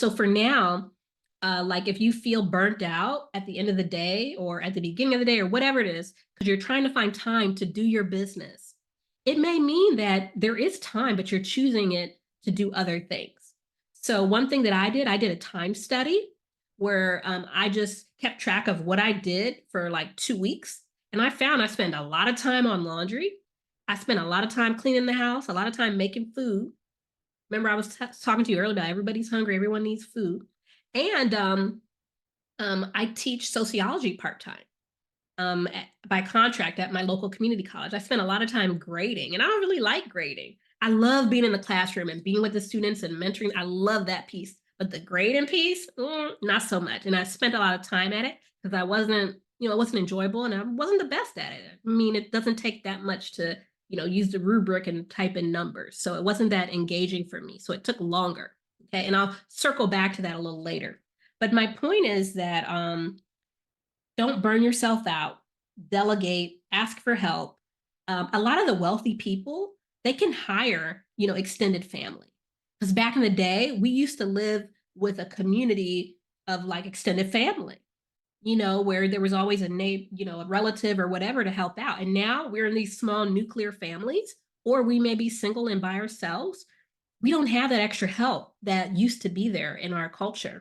So for now, like if you feel burnt out at the end of the day or at the beginning of the day or whatever it is, because you're trying to find time to do your business, it may mean that there is time, but you're choosing it to do other things. So one thing that I did a time study where I just kept track of what I did for like 2 weeks. And I found I spent a lot of time on laundry. I spent a lot of time cleaning the house, a lot of time making food. Remember, I was talking to you earlier about everybody's hungry, everyone needs food. And I teach sociology part time by contract at my local community college. I spent a lot of time grading, and I don't really like grading. I love being in the classroom and being with the students and mentoring. I love that piece, but the grading piece, not so much. And I spent a lot of time at it because I wasn't, it wasn't enjoyable, and I wasn't the best at it. I mean, it doesn't take that much to, use the rubric and type in numbers, so it wasn't that engaging for me. So it took longer. Okay, and I'll circle back to that a little later. But my point is that don't burn yourself out, delegate, ask for help. A lot of the wealthy people, they can hire, extended family. Because back in the day, we used to live with a community of like extended family, where there was always a neighbor, a relative or whatever to help out. And now we're in these small nuclear families, or we may be single and by ourselves. We don't have that extra help that used to be there in our culture.